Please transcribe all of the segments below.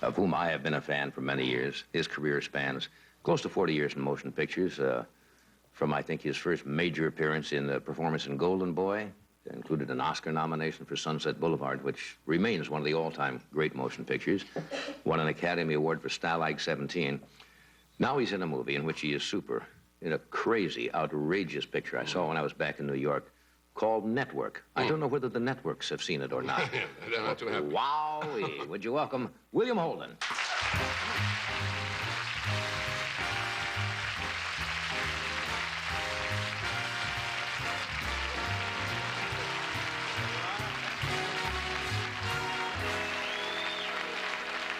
of whom I have been a fan for many years. His career spans close to 40 years in motion pictures, from, I think, his first major appearance in the performance in Golden Boy, included an Oscar nomination for Sunset Boulevard, which remains one of the all-time great motion pictures, won an Academy Award for Stalag 17. Now he's in a movie in which he is super, in a crazy, outrageous picture I saw when I was back in New York, called Network. I don't know whether the networks have seen it or not. They're not too happy. Wowee. Would you welcome William Holden?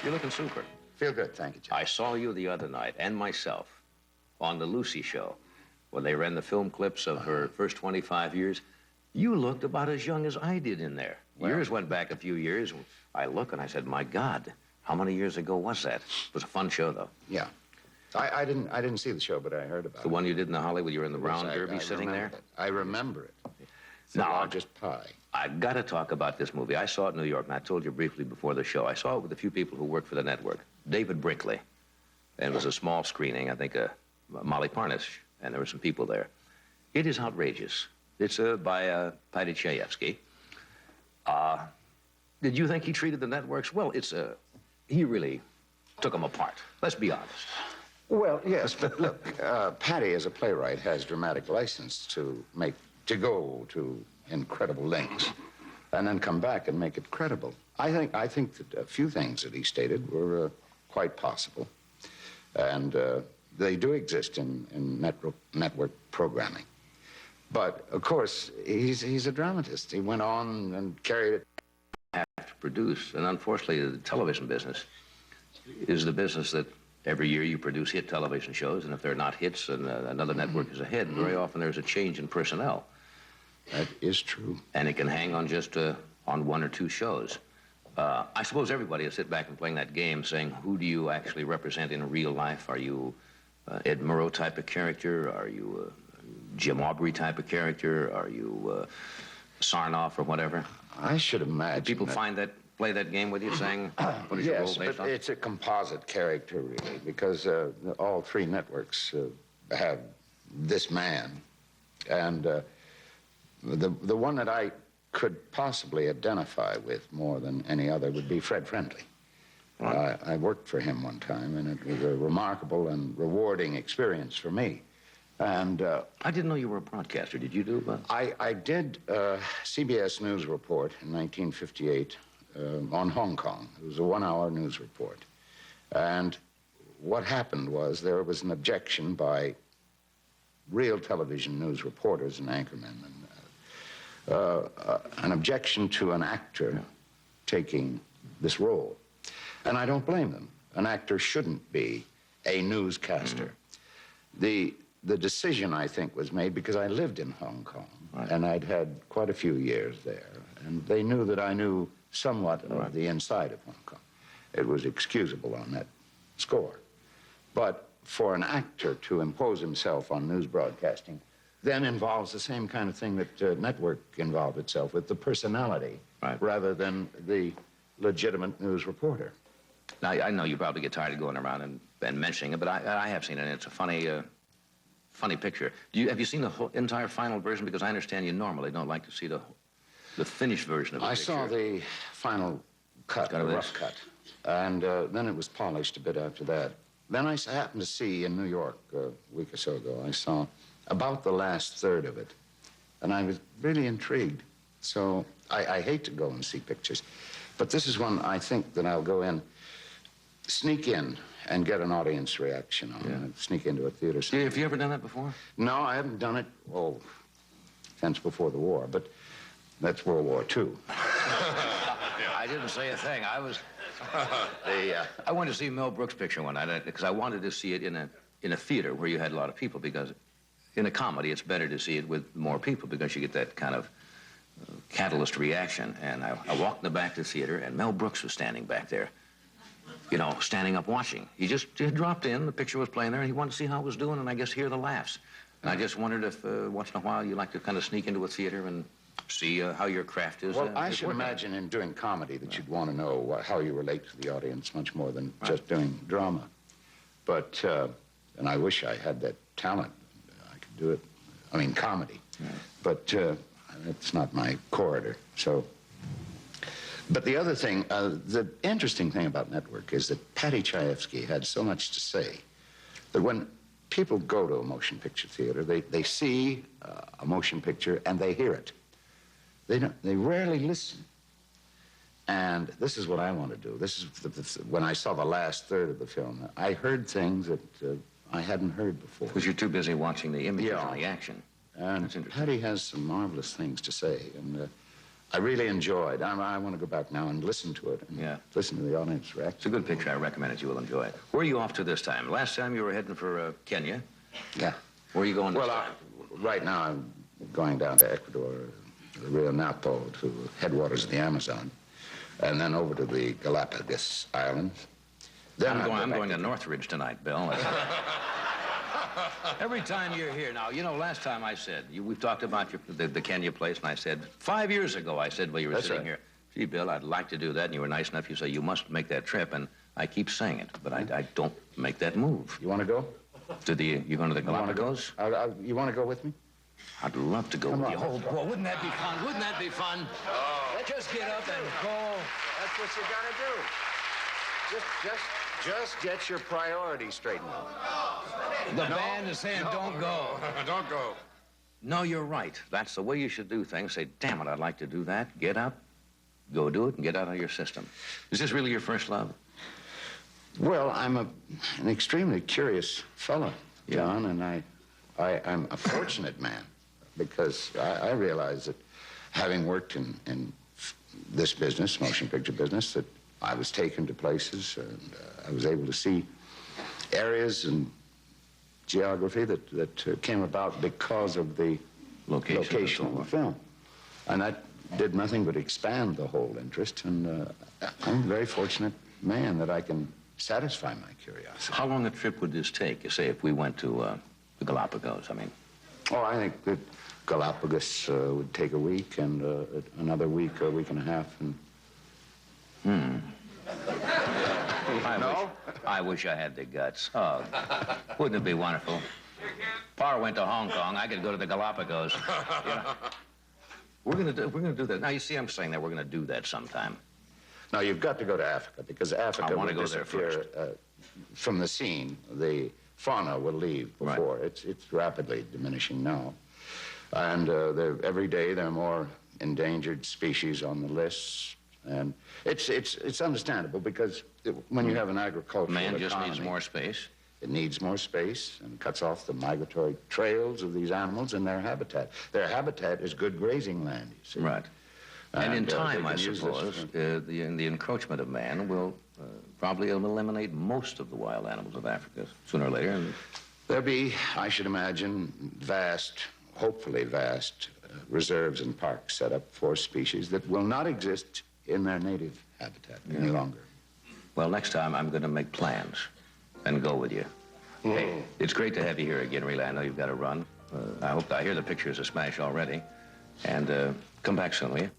You're looking super. Feel good, thank you, John. I saw you the other night, and myself, on the Lucy show, when they ran the film clips of her first 25 years. You looked about as young as I did in there. Well, yours went back a few years. I look and I said, my God, how many years ago was that? It was a fun show, though. Yeah. I didn't see the show, but I heard about it. The one you did in the Hollywood, you were in the brown derby sitting there? I remember it. It's the Now, largest pie. I've got to talk about this movie. I saw it in New York, and I told you briefly before the show. I saw it with a few people who work for the network. David Brinkley. And it was a small screening, I think, Molly Parnas, and there were some people there. It is outrageous. It's by Paddy Chayefsky. Did you think he treated the networks? Well, he really took them apart. Let's be honest. Well, yes, but look, Paddy, as a playwright, has dramatic license to go to incredible lengths and then come back and make it credible. I think that a few things that he stated were quite possible, and they do exist in network programming. But, of course, he's a dramatist. He went on and carried it. Have to produce, and unfortunately, the television business is the business that every year you produce hit television shows, and if they're not hits and another network is ahead, very often there's a change in personnel. That is true. And it can hang on just on one or two shows. I suppose everybody will sit back and playing that game saying, who do you actually represent in real life? Are you Ed Murrow type of character? Are you Jim Aubrey type of character? Are you Sarnoff or whatever? I should imagine. Do people play that game with you, saying, what is your role Yes, based but on? it's a composite character, really, because all three networks have this man. And the one that I could possibly identify with more than any other would be Fred Friendly. Right. I worked for him one time, and it was a remarkable and rewarding experience for me. And I didn't know you were a broadcaster. Did you do that? I did CBS News Report in 1958 on Hong Kong. It was a one-hour news report. And what happened was there was an objection by real television news reporters and anchormen, and an objection to an actor taking this role. And I don't blame them. An actor shouldn't be a newscaster. The decision, I think, was made because I lived in Hong Kong, right, and I'd had quite a few years there, and they knew that I knew somewhat of the inside of Hong Kong. It was excusable on that score. But for an actor to impose himself on news broadcasting then involves the same kind of thing that network involved itself with, the personality, right, rather than the legitimate news reporter. Now, I know you probably get tired of going around and mentioning it, but I have seen it, and it's a funny picture. Have you seen the whole entire final version? Because I understand you normally don't like to see the finished version of the picture. I saw the final cut, the rough cut, and then it was polished a bit after that. Then I happened to see in New York a week or so ago, I saw about the last third of it, and I was really intrigued. So I hate to go and see pictures, but this is one I think that I'll go in, sneak in, and get an audience reaction on it. Sneak into a theater. Have you ever done that before? No, I haven't done it, since before the war, but that's World War II. I didn't say a thing. I wanted to see Mel Brooks' picture one night because I wanted to see it in a theater where you had a lot of people, because in a comedy it's better to see it with more people because you get that kind of catalyst reaction. And I walked in the back of the theater, and Mel Brooks was standing back there, standing up watching. He just dropped in, the picture was playing there, and he wanted to see how I was doing and I guess hear the laughs. And I just wondered if once in a while you like to kind of sneak into a theater and see how your craft is. Well, I is should working. imagine in doing comedy that you'd want to know how you relate to the audience much more than just doing drama. But, and I wish I had that talent. I could do it. I mean, comedy. Right. But it's not my corridor, so. But the other thing, the interesting thing about Network is that Patty Chayefsky had so much to say that when people go to a motion picture theater, they see a motion picture and they hear it. They rarely listen. And this is what I want to do. This is when I saw the last third of the film, I heard things that I hadn't heard before. Because you're too busy watching the images and the action. And Patty has some marvelous things to say, and I really enjoyed. I want to go back now and listen to it. And listen to the audience react. It's a good picture. I recommend it. You will enjoy it. Where are you off to this time? Last time you were heading for Kenya. Yeah. Where are you going this time? Right now I'm going down to Ecuador, the Rio Napo, to headwaters of the Amazon, and then over to the Galapagos Islands. Then I'm going to Northridge tonight, Bill. Every time you're here now, you know, last time I said, we've talked about the Kenya place, and I said, 5 years ago, I said, while you were sitting here, gee, Bill, I'd like to do that, and you were nice enough, you say, you must make that trip, and I keep saying it, but I don't make that move. You want to go? You going to the Galapagos? You want to go with me? I'd love to go with you. Oh, boy, wouldn't that be fun? Wouldn't that be fun? Oh. Let's just get up and go. That's what you got to do. Just get your priorities straightened out. The band is saying, don't go. Don't go. No, you're right. That's the way you should do things. Say, damn it, I'd like to do that. Get up, go do it, and get out of your system. Is this really your first love? Well, I'm an extremely curious fellow, John, and I'm a fortunate man because I realize that having worked in this business, motion picture business, that I was taken to places and I was able to see areas and geography that came about because of the location of the film. And that did nothing but expand the whole interest, and I'm a very fortunate man that I can satisfy my curiosity. How long a trip would this take, you say, if we went to the Galapagos, I mean? Oh, I think that Galapagos would take a week, and another week, a week and a half, and... I wish I had the guts. Oh, wouldn't it be wonderful? Pa went to Hong Kong. I could go to the Galapagos. You know, we're gonna do that. Now you see, I'm saying that we're gonna do that sometime. Now you've got to go to Africa because Africa will disappear from the scene. The fauna will leave before. Right. It's rapidly diminishing now, and every day there are more endangered species on the lists. And it's understandable because when you have an agricultural Man just economy, needs more space. It needs more space and cuts off the migratory trails of these animals and their habitat. Their habitat is good grazing land, you see. Right. And in time, I suppose, the encroachment of man will probably eliminate most of the wild animals of Africa sooner or later. And there'll be, I should imagine, hopefully vast reserves and parks set up for species that will not exist in their native habitat any longer. Well, next time I'm going to make plans and go with you. Hey, it's great to have you here again, really. I know you've got to run. I hear the picture is a smash already. And come back soon, will you?